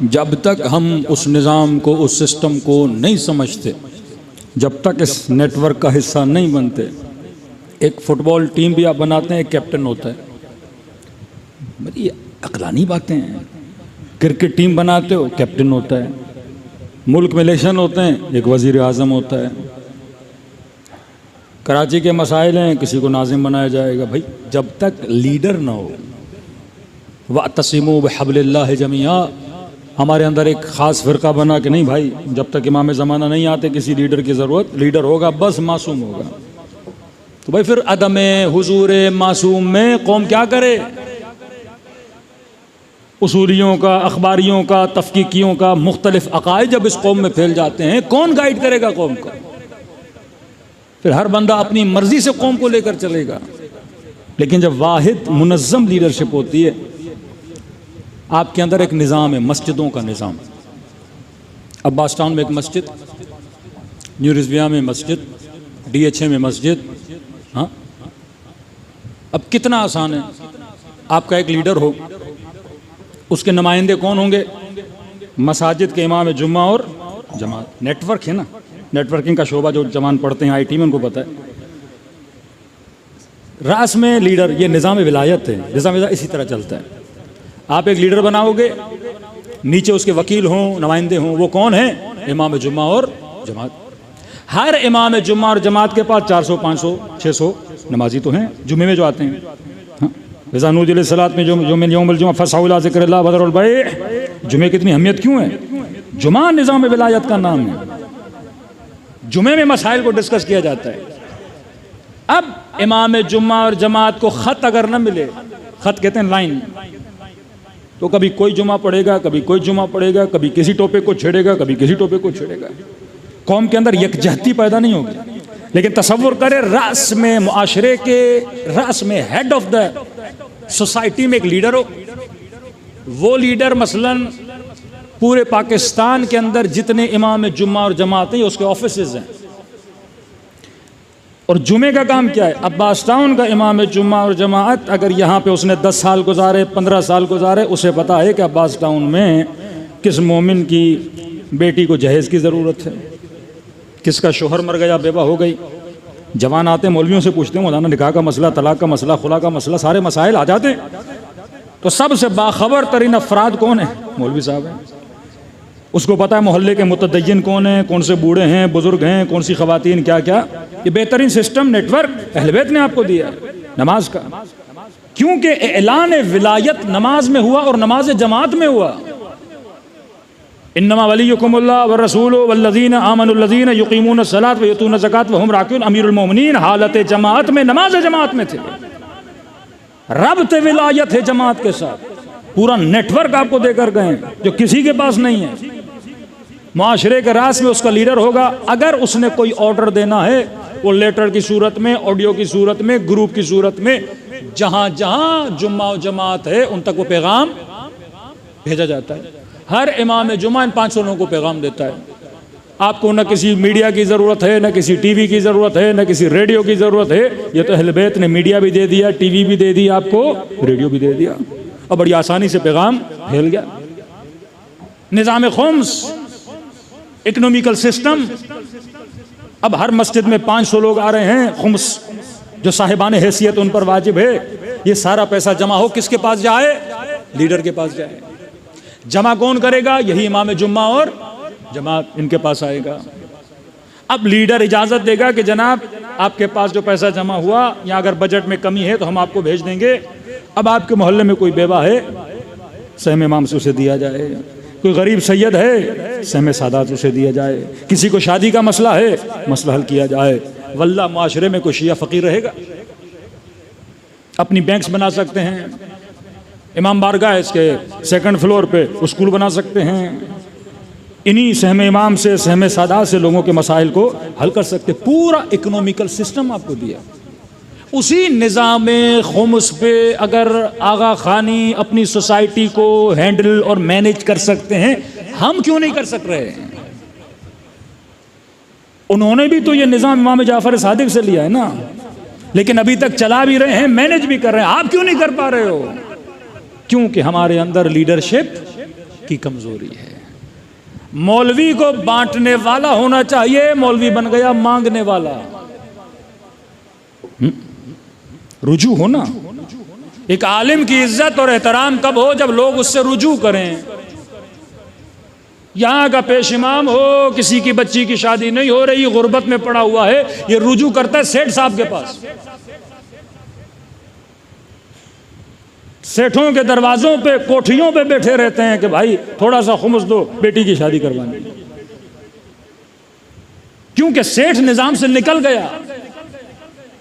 जब तक हम उस निज़ाम को, उस सिस्टम को नहीं समझते, जब तक इस नेटवर्क का हिस्सा नहीं बनते, एक फुटबॉल टीम भी आप बनाते हैं, एक कैप्टन होता है। ये अकलानी बातें हैं। क्रिकेट टीम बनाते हो, कैप्टन होता है। मुल्क में इलेक्शन होते हैं, एक वज़ीर आज़म होता है। कराची के मसाइल हैं, किसी को नाज़िम बनाया जाएगा। भाई जब तक लीडर ना हो, वअतसिमू बिहब्लिल्लाहि जमीआ, हमारे अंदर एक ख़ास फ़िरका बना कि नहीं भाई, जब तक इमाम ज़माना नहीं आते किसी लीडर की ज़रूरत, लीडर होगा बस मासूम होगा। तो भाई फिर अदम हुजूर मासूम में कौम क्या करे? उसूलियों का, अखबारियों का, तफ़कीकियों का मुख्तलिफ अक़ाइद जब इस कौम में फैल जाते हैं, कौन गाइड करेगा कौम को? फिर हर बंदा अपनी मर्जी से कौम को लेकर चलेगा। लेकिन जब वाहिद मुनज़्ज़म लीडरशिप होती है, आपके अंदर एक निज़ाम है, मस्जिदों का निज़ाम। अब्बास टाउन में एक मस्जिद, न्यू रिज़विया में मस्जिद, DHA में मस्जिद। हाँ, अब कितना आसान है, आपका एक लीडर हो, उसके नुमाइंदे कौन होंगे? मसाजिद के इमाम जुम्मा और जमात। नेटवर्क है ना, नेटवर्किंग का शोबा जो जवान पढ़ते हैं IT में उनको पता है। रास में लीडर, ये निज़ाम विलायत है। निज़ाम इसी तरह चलता है। आप एक लीडर बनाओगे, नीचे उसके वकील हों, नुमाइंदे हों। वो कौन है? इमाम जुम्मा और जमात। हर इमाम जुम्मा और जमात के पास 400, 500, 600 नमाजी तो हैं जुम्मे में जो आते हैं। हाँ, सलात में जो फसाउ इला ज़िक्रिल्लाह बदरुल बै। जुम्मे की इतनी अहमियत क्यों है? जुम्मा निज़ाम विलायत का नाम है। जुम्मे में मसाइल को डिस्कस किया जाता है। अब इमाम जुम्मा और जमात को खत अगर न मिले, खत कहते हैं लाइन, तो कभी कोई जुमा पढ़ेगा, कभी कोई जुमा पढ़ेगा, कभी किसी टोपे को छेड़ेगा, कभी किसी टोपे को छेड़ेगा। कौम के अंदर यकजहती पैदा नहीं होगी। लेकिन तसव्वुर करें, रास में, मुआशरे के रास में, हेड ऑफ द सोसाइटी में एक लीडर हो। वो लीडर मसलन पूरे पाकिस्तान के अंदर जितने इमाम जुम्मा और जमात हैं उसके ऑफिसेज हैं, और जुमे का काम क्या है? अब्बास टाउन का इमाम जुम्मा और जमात अगर यहाँ पे उसने 10 साल गुजारे, 15 साल गुजारे, उसे पता है कि अब्बास टाउन में किस मोमिन की बेटी को जहेज़ की ज़रूरत है, किसका शोहर मर गया, बेवा हो गई। जवान आते मौलवियों से पूछते हैं, मौलाना निकाह का मसला, तलाक का मसला, खुला का मसला, सारे मसाइल आ जाते हैं। तो सबसे बाखबर तरीन अफराद कौन है? मौलवी साहब हैं। उसको पता है मोहल्ले के मुतदय्यिन कौन है, कौन से बूढ़े हैं, बुजुर्ग हैं, कौन सी खवातीन, क्या क्या। ये बेहतरीन सिस्टम, नेटवर्क अहले बैत ने आपको दिया नमाज का, क्योंकि ऐलान विलायत नमाज में हुआ और नमाज जमात में हुआ। इन्नमा वलियुकुमुल्लाह व रसूलुहु वल्लज़ीना आमनुल्लज़ीना युक़ीमून अस्सलात व युतून ज़कात व हुम राकिऊन। अमीरुल मोमिनीन हालत जमात में, नमाज जमात में थे। रब्त विलायत है जमात के साथ, पूरा नेटवर्क आपको देकर गए जो किसी के पास नहीं है। माशरे के रास में उसका लीडर होगा। अगर उसने कोई ऑर्डर देना है, वो लेटर की सूरत में, ऑडियो की सूरत में, ग्रुप की सूरत में, जहां जहां जुम्मा और जमात है उन तक वो पैगाम भेजा जाता है। हर इमाम जुम्मा इन 500 लोगों को पैगाम देता है। आपको न किसी मीडिया की ज़रूरत है, न किसी टीवी की ज़रूरत है, न किसी रेडियो की ज़रूरत है। ये तो अहले बैत ने मीडिया भी दे दिया, टीवी भी दे दिया, आपको रेडियो भी दे दिया, और बड़ी आसानी से पैगाम फैल गया। निज़ाम खुम्स, इकोनॉमिकल सिस्टम। अब हर मस्जिद में 500 लोग आ रहे हैं, खुम्स जो साहिबान हैसियत उन पर वाजिब है। ये सारा पैसा जमा हो किसके पास जाए? लीडर के पास जाए। जमा कौन करेगा? यही इमाम जुम्मा और जमात, इनके पास आएगा। अब लीडर इजाज़त देगा कि जनाब आपके पास जो पैसा जमा हुआ, या अगर बजट में कमी है तो हम आपको भेज देंगे। अब आपके मोहल्ले में कोई बेवा है, सहम इमाम से उसे दिया जाए। कोई गरीब सैयद है, सहम सादात उसे दिया जाए। किसी को शादी का मसला है, मसला हल किया जाए। वल्लाह माशरे में कोई शिया फ़कीर रहेगा। अपनी बैंक्स बना सकते हैं, इमाम बारगाह इसके 2nd फ्लोर पे स्कूल बना सकते हैं। इन्हीं सहम इमाम से, सहम सादात से लोगों के मसाइल को हल कर सकते। पूरा इकोनॉमिकल सिस्टम आपको दिया। उसी निज़ाम खुम्स पे अगर आगा खानी अपनी सोसाइटी को हैंडल और मैनेज कर सकते हैं, हम क्यों नहीं कर सक रहे हैं? उन्होंने भी तो ये निज़ाम इमाम जाफ़र सादिक से लिया है ना, लेकिन अभी तक चला भी रहे हैं, मैनेज भी कर रहे हैं। आप क्यों नहीं कर पा रहे हो? क्योंकि हमारे अंदर लीडरशिप की कमजोरी है। मौलवी को बांटने वाला होना चाहिए, मौलवी बन गया मांगने वाला। रुजू हो ना। एक आलिम की इज्जत और एहतराम कब हो? जब लोग उससे रुजू करें। यहाँ का पेश इमाम हो, किसी की बच्ची की शादी नहीं हो रही, गुर्बत में पड़ा हुआ है, ये रुजू करता है सेठ साहब के पास। सेठों के दरवाजों पे, कोठियों पे बैठे रहते हैं कि भाई थोड़ा सा खुम्स दो, बेटी की शादी करवानी। क्योंकि सेठ निजाम से निकल गया।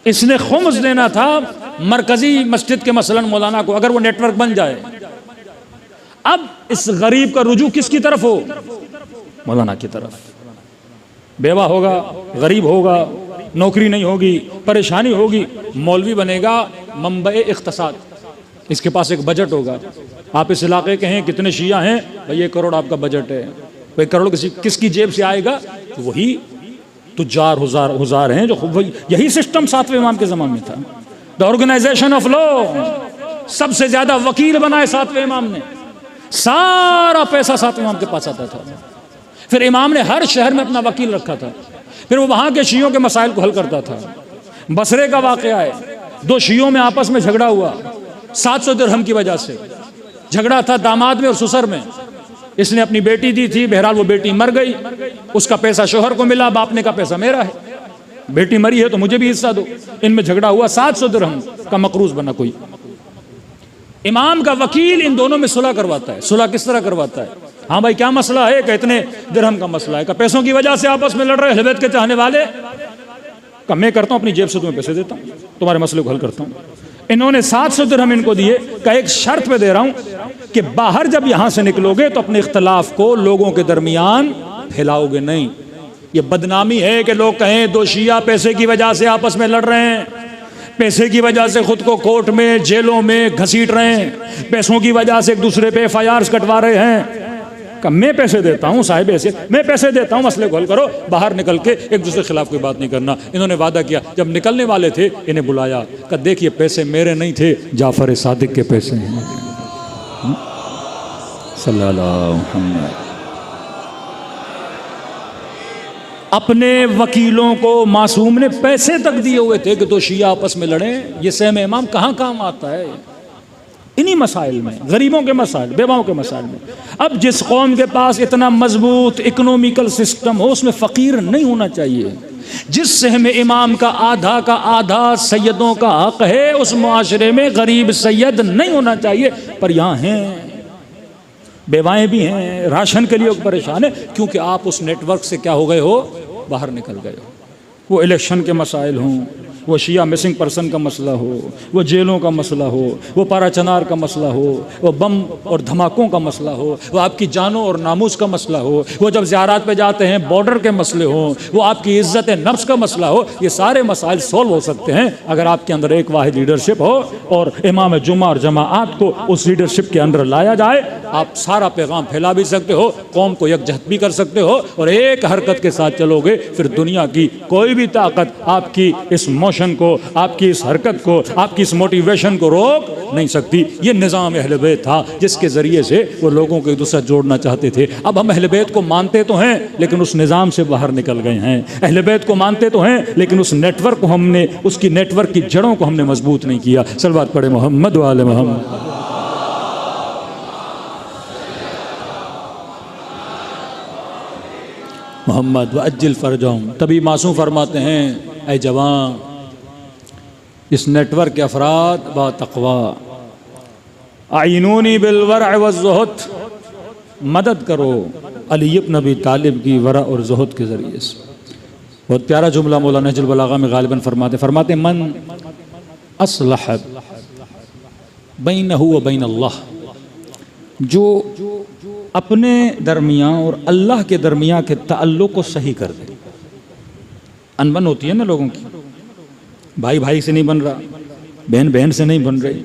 इसने खुम्स देना था मरकजी मस्जिद के मसलन मौलाना को, अगर वो नेटवर्क बन जाए। अब इस गरीब का रुजू किसकी तरफ हो? मौलाना की तरफ। बेवा होगा, गरीब होगा, नौकरी नहीं होगी, परेशानी होगी, मौलवी बनेगा मंबे इख्तिसाद। इसके पास एक बजट होगा। आप इस इलाके के हैं, कितने शिया हैं भाई? 1 करोड़ आपका बजट है। 1 करोड़ किसकी जेब से आएगा? तो वही तुजार हुजार हैं जो, यही सिस्टम 7वें इमाम के ज़माने में था। द ऑर्गेनाइजेशन ऑफ लॉ, सबसे ज्यादा वकील बनाए 7वें इमाम ने। सारा पैसा 7वें इमाम के पास आता था। फिर इमाम ने हर शहर में अपना वकील रखा था। फिर वो वहां के शियों के मसाइल को हल करता था। बसरे का वाकया है, 2 शियों में आपस में झगड़ा हुआ 700 दिरहम की वजह से। झगड़ा था दामाद में और ससुर में। इसने अपनी बेटी दी थी, बहरहाल वो बेटी मर गई। उसका पैसा शोहर को मिला, बाप ने का पैसा मेरा है। बेटी मरी है तो मुझे भी हिस्सा दो। इनमें झगड़ा हुआ, 700 दिरहम का मकरूज बना कोई। इमाम का वकील इन दोनों में सुलह करवाता है। सुलह किस तरह करवाता है? हाँ भाई क्या मसला है? कि इतने दिरहम का मसला है। का पैसों की वजह से आपस में लड़ रहे अहले बैत के चाहने वाले। कहा मैं करता हूँ, अपनी जेब से तुम्हें पैसे देता हूँ, तुम्हारे मसले को हल करता हूँ। इन्होंने 700 दिरहम इनको दिए, का एक शर्त पे दे रहा हूँ कि बाहर जब यहाँ से निकलोगे तो अपने इख्तलाफ को लोगों के दरमियान फैलाओगे नहीं। ये बदनामी है कि लोग कहें दो शिया पैसे की वजह से आपस में लड़ रहे हैं, पैसे की वजह से खुद को कोर्ट में जेलों में घसीट रहे हैं, पैसों की वजह से एक दूसरे पे FIRs कटवा रहे हैं। कि मैं पैसे देता हूँ साहिब ऐसे, मैं पैसे देता हूँ, मसले को हल करो, बाहर निकल के एक दूसरे के खिलाफ कोई बात नहीं करना। इन्होंने वादा किया, जब निकलने वाले थे इन्हें बुलाया, कहा देखिए पैसे मेरे नहीं थे, जाफर सादिक के पैसे हैं। सल्लल्लाहु अलैहि वसल्लम। अपने वकीलों को मासूम ने पैसे तक दिए हुए थे कि दो शिया आपस में लड़े। ये सहम इमाम कहाँ काम आता है? इन्हीं मसाइल में, गरीबों के मसाइल, बेवाओं के मसाइल में। अब जिस कौम के पास इतना मजबूत इकोनॉमिकल सिस्टम हो उसमें फ़कीर नहीं होना चाहिए। जिस सहम इमाम का आधा सैयदों का हक है, उस मुआशरे में गरीब सैयद नहीं होना चाहिए। पर यहाँ हैं, बेवाएं भी हैं, राशन के लिए परेशान है, क्योंकि आप उस नेटवर्क से क्या हो गए हो, बाहर निकल गए हो। वो इलेक्शन के मसाइल हों, वो शिया मिसिंग पर्सन का मसला हो, वो जेलों का मसला हो, वो पाराचनार का मसला हो, वो बम और धमाकों का मसला हो, वो आपकी जानों और नामूस का मसला हो, वो जब ज़ियारत पे जाते हैं बॉर्डर के मसले हों, वो आपकी इज़्ज़त नफ्स का मसला हो। ये सारे मसाइल सॉल्व हो सकते हैं अगर आपके अंदर एक वाहिद लीडरशिप हो और इमाम जुम्मा और जमाआत को उस लीडरशिप के अंदर लाया जाए। आप सारा पैगाम फैला भी सकते हो, कौम को यकजहत भी कर सकते हो, और एक हरकत के साथ चलोगे फिर दुनिया की कोई भी ताकत आपकी इस मोशन को, आपकी इस हरकत को, आपकी इस मोटिवेशन को रोक नहीं सकती। ये निज़ाम अहले बैत था जिसके ज़रिए से वो लोगों को एक दूसरे से जोड़ना चाहते थे। अब हम अहले बैत को मानते तो हैं लेकिन उस निज़ाम से बाहर निकल गए हैं। अहले बैत को मानते तो हैं लेकिन उस नेटवर्क को हमने, उसकी नेटवर्क की जड़ों को हमने मजबूत नहीं किया। सलवात पढ़े मोहम्मद वाले मोहम्मद। मोहम्मद व अज्जिल फरजाहुम। तभी मासूम फरमाते हैं, ऐ जवान, इस नेटवर्क के अफराद बा तक़वा, आइनूनी बिल वरा व ज़ुहद, मदद करो अली इब्न अबी तालिब की वरा और ज़ुहद के ज़रिए से। बहुत प्यारा जुमला मौलाना नहजुल बलागा में गालिबन फरमाते मन अस्लह बैनहु व बैन अल्लाह, जो अपने दरमियाँ और अल्लाह के दरमियाँ के ताल्लुक़ को सही कर दे। अनबन होती है ना लोगों की, भाई भाई से नहीं बन रहा, बहन बहन से नहीं बन रही।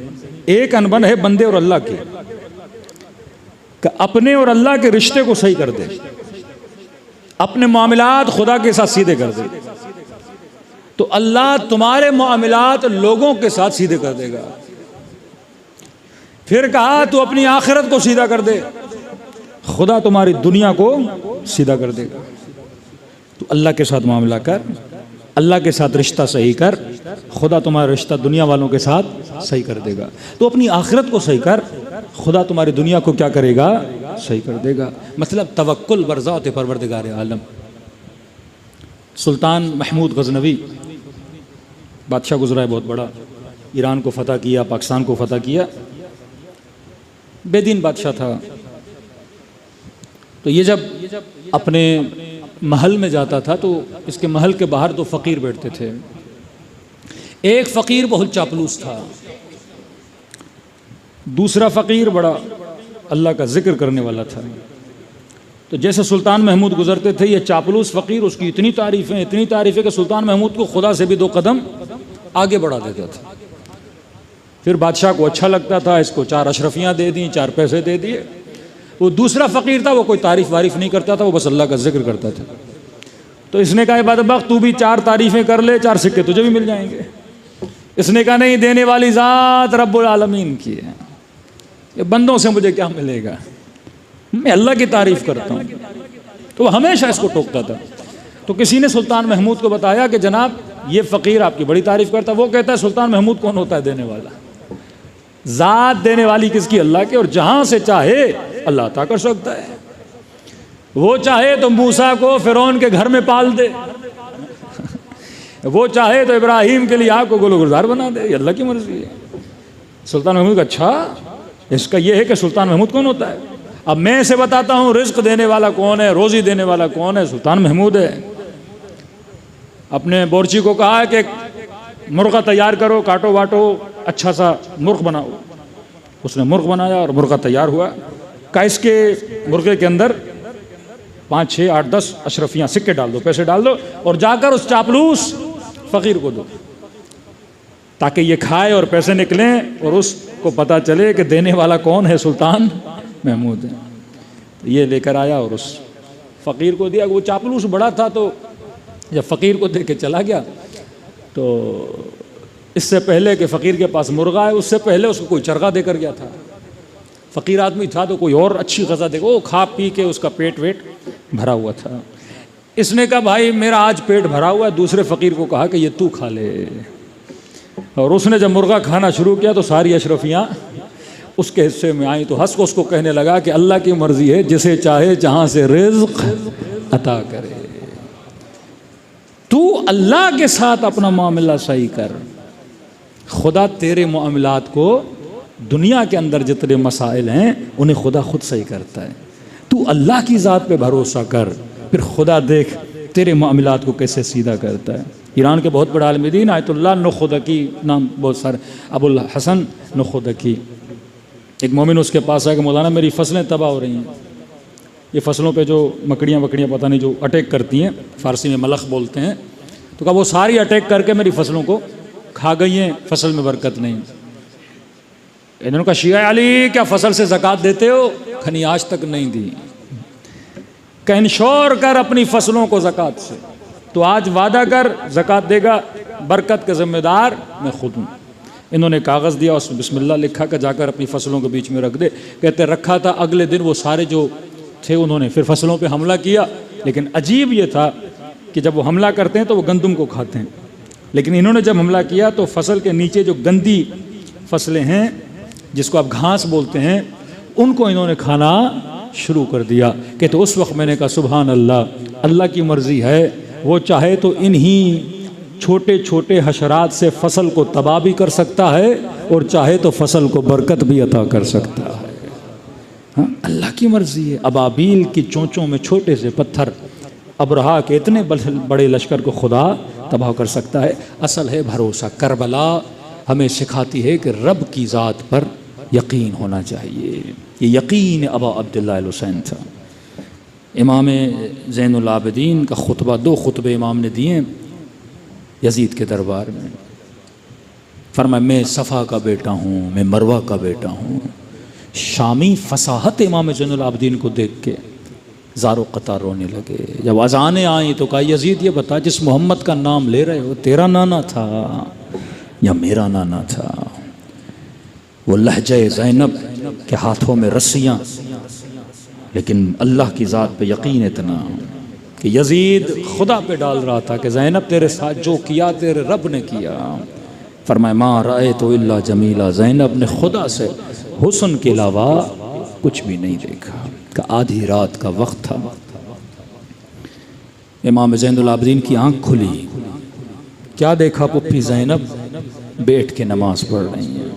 एक अनबन है बंदे और अल्लाह की, अपने और अल्लाह के रिश्ते को सही कर दे, अपने मामलात खुदा के साथ सीधे कर दे, तो अल्लाह तुम्हारे मामलात लोगों के साथ सीधे कर देगा। फिर कहा तू अपनी आखिरत को सीधा कर दे, खुदा तुम्हारी दुनिया को सीधा कर देगा। तो अल्लाह के साथ मामला कर, अल्लाह के साथ रिश्ता सही कर, खुदा तुम्हारा रिश्ता दुनिया वालों के साथ सही कर देगा। तो अपनी आखिरत को सही कर, खुदा तुम्हारी दुनिया को क्या करेगा, सही कर देगा। मतलब तवक्कुल बरज़ात परवरदिगार आलम। सुल्तान महमूद गज़नवी बादशाह गुजरा है बहुत बड़ा, ईरान को फ़तह किया, पाकिस्तान को फ़तह किया, बेदीन बादशाह था। तो ये जब अपने महल में जाता था तो इसके महल के बाहर दो फ़कीर बैठते थे। एक फ़कीर बहुत चापलूस था, दूसरा फ़कीर बड़ा अल्लाह का जिक्र करने वाला था। तो जैसे सुल्तान महमूद गुजरते थे, ये चापलूस फ़कीर उसकी इतनी तारीफ़ें कि सुल्तान महमूद को खुदा से भी 2 कदम आगे बढ़ा देता था। फिर बादशाह को अच्छा लगता था, इसको 4 अशरफियाँ दे दी, 4 पैसे दे दिए। वो दूसरा फ़कीर था, वो कोई तारीफ़ वारीफ़ नहीं करता था, वो बस अल्लाह का जिक्र करता था। तो इसने कहा बदबख्त तू भी 4 तारीफ़ें कर ले, 4 सिक्के तुझे भी मिल जाएंगे। इसने कहा नहीं, देने वाली ज़ात रब्बुल आलमीन की है, ये बंदों से मुझे क्या मिलेगा, मैं अल्लाह की तारीफ़ करता हूँ। तो वो हमेशा इसको टोकता था। तो किसी ने सुल्तान महमूद को बताया कि जनाब ये फ़कीर आपकी बड़ी तारीफ़ करता है। वो कहता है सुल्तान महमूद कौन होता है देने वाला, ज़ात देने वाली किसकी, अल्लाह के, और जहाँ से चाहे अल्लाह अता कर सकता है। वो चाहे तो मूसा को फ़िरौन के घर में पाल दे, वो चाहे तो इब्राहिम के लिए आग को गुलगुजार बना दे, ये अल्लाह की मर्जी है। सुल्तान महमूद का अच्छा, इसका ये है कि सुल्तान महमूद कौन होता है। अब मैं इसे बताता हूँ रिज़्क़ देने वाला कौन है, रोज़ी देने वाला कौन है, सुल्तान महमूद है। अपने बोरची को कहा कि मुर्गा तैयार करो, काटो वाटो, अच्छा सा मुर्ग बनाओ। उसने मुर्ग बनाया और मुर्गा तैयार हुआ। कैस के मुर्गे के अंदर 5, 6, 8, 10 अशरफियाँ सिक्के डाल दो, पैसे डाल दो और जाकर उस चापलूस फ़कीर को दो, ताकि ये खाए और पैसे निकलें और उसको पता चले कि देने वाला कौन है, सुल्तान महमूद है। तो ये लेकर आया और उस फ़कीर को दिया। वो चापलूस बड़ा था, तो जब फ़कीर को दे के चला गया तो इससे पहले कि फ़कीर के पास मुर्गा है, उससे पहले उसको कोई चरगा देकर गया था। फ़कीर आदमी था तो कोई और अच्छी ग़ज़ा देगा, वो खा पी के उसका पेट वेट भरा हुआ था। इसने कहा भाई मेरा आज पेट भरा हुआ है। दूसरे फ़कीर को कहा कि ये तू खा ले। और उसने जब मुर्गा खाना शुरू किया तो सारी अशरफियाँ उसके हिस्से में आई। तो हंस को उसको कहने लगा कि अल्लाह की मर्ज़ी है, जिसे चाहे जहाँ से रिज़्क़ अता करे। तू अल्लाह के साथ अपना मामला सही कर, खुदा तेरे मामलात को, दुनिया के अंदर जितने मसाइल हैं उन्हें खुदा खुद सही करता है। तू अल्लाह की ज़ात पे भरोसा कर, फिर खुदा देख तेरे मामलात को कैसे सीधा करता है। ईरान के बहुत बड़े आलिम दीन आयतुल्लाह नुख़ुदकी नाम, बहुत सारे, अबुल हसन नुख़ुदकी, एक मोमिन उसके पास आया कि मौलाना मेरी फसलें तबाह हो रही हैं। ये फसलों पे जो मकड़ियाँ वकड़ियाँ पता नहीं जो अटैक करती हैं, फ़ारसी में मलख बोलते हैं। तो कहा वो सारी अटैक करके मेरी फसलों को खा गई हैं, फसल में बरकत नहीं। इन्होंने कहा शिया अली क्या फसल से ज़कात देते हो? खनी आज तक नहीं दी। कह इंश्योर कर अपनी फसलों को ज़कात से, तो आज वादा कर ज़कात देगा, बरकत के ज़िम्मेदार मैं खुद हूँ। इन्होंने कागज़ दिया, उसमें बिस्मिल्लाह लिखा कि जाकर अपनी फसलों के बीच में रख दे। कहते रखा था, अगले दिन वो सारे जो थे उन्होंने फिर फसलों पे हमला किया। लेकिन अजीब ये था कि जब वो हमला करते हैं तो वो गंदम को खाते हैं, लेकिन इन्होंने जब हमला किया तो फसल के नीचे जो गंदी फसलें हैं, जिसको आप घास बोलते हैं, उनको इन्होंने खाना शुरू कर दिया। कहते उस वक्त मैंने कहा सुभान अल्लाह, अल्लाह की मर्ज़ी है, वो चाहे तो इन्हीं छोटे छोटे हशरात से फसल को तबाह भी कर सकता है और चाहे तो फसल को बरकत भी अता कर सकता है। हाँ, अल्लाह की मर्ज़ी है। अबाबील की चोंचों में छोटे से पत्थर, अबरहा के इतने बड़े लश्कर को खुदा तबाह कर सकता है। असल है भरोसा। करबला हमें सिखाती है कि रब की ज़ात पर यकीन होना चाहिए। ये यकीन अबा अब्दुल्लाह अल हुसैन था। इमाम ज़ैनुल आबिदीन का खुतबा, 2 खुतबे इमाम ने दिए यजीद के दरबार में। फरमाया मैं सफ़ा का बेटा हूँ, मैं मरवा का बेटा हूँ। शामी फसाहत इमाम ज़ैनुल आबिदीन को देख के ज़ारो क़तार रोने लगे। जब अज़ानें आई तो कहा यजीद ये बता, जिस मोहम्मद का नाम ले रहे हो तेरा नाना था या मेरा नाना था? वो लहजे ज़ैनब के हाथों में रस्सियाँ, लेकिन अल्लाह की ज़ात पे यकीन इतना कि यजीद खुदा पे डाल रहा था कि ज़ैनब तेरे साथ जो किया तेरे रब ने किया। फरमाया मा राए तो इल्ला जमीला, ज़ैनब ने खुदा से हुस्न के अलावा कुछ भी नहीं देखा। का आधी रात का वक्त था, इमाम ज़ैनुल आबिदीन की आँख खुली। क्या देखा? पुप्पी ज़ैनब बैठ के नमाज़ पढ़ रही हैं।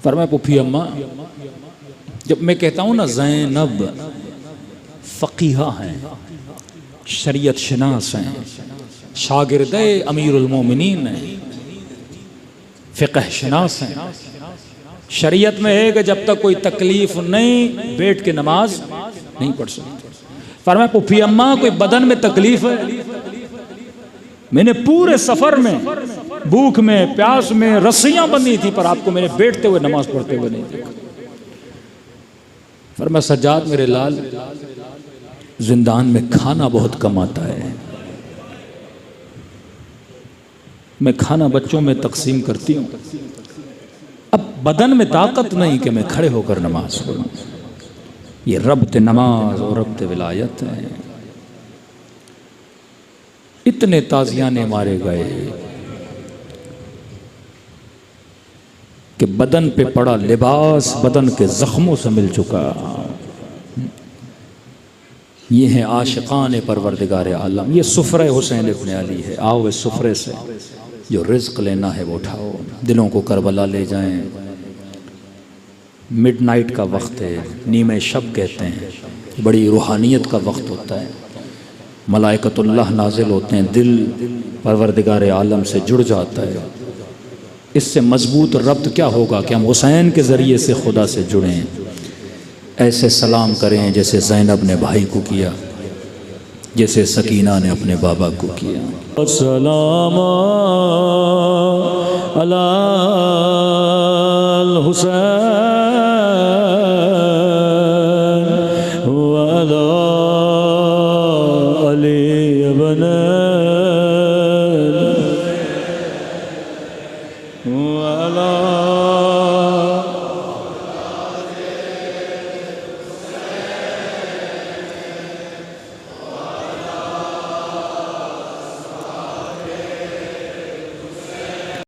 फरमाया पुप्पी अम्मा, जब मैं कहता हूँ ना ज़ैनब फ़क़ीहा हैं, शरीयत शनास हैं, शागिर्दे अमीरुल मोमिनीन हैं, फ़िक़ह शनास हैं। शरीयत में है कि जब तक कोई तकलीफ़ नहीं बैठ के नमाज नहीं पढ़ सकते। फरमाया पुप्पी अम्मा कोई बदन में तकलीफ़ है? मैंने पूरे सफ़र में भूख में प्यास में रस्सियाँ बंधी थी, पर आपको मैंने बैठते हुए नमाज पढ़ते हुए नहीं देखा। फरमाया सज्जाद मेरे लाल, जिंदान में खाना बहुत कम आता है, मैं खाना बच्चों में तकसीम करती हूँ। अब बदन में ताकत नहीं कि मैं खड़े होकर नमाज पढ़ूँ। ये रब्त नमाज और रब्त विलायत है। इतने ताजियाने मारे गए कि बदन पे पड़ा लिबास बदन के जख्मों से मिल चुका। ये है आशिकान परवरदिगार आलम। ये सुफ़रे हुसैन इब्न अली है। आओ इस सुफ़रे से जो रिज़्क़ लेना है वो उठाओ, दिलों को करबला ले जाएं। मिडनाइट का वक्त है, नीमे शब कहते हैं, बड़ी रूहानियत का वक्त होता है। मलाइकतुल्लाह नाजिल होते हैं, दिल परवरदिगार आलम से जुड़ जाता है। इससे मजबूत रब्त क्या होगा कि हम हुसैन के ज़रिए से खुदा से जुड़ें। ऐसे सलाम करें जैसे ज़ैनब ने भाई को किया, जैसे सकीना ने अपने बाबा को किया। अस्सलाम अलाल हुसैन व अला अली इब्न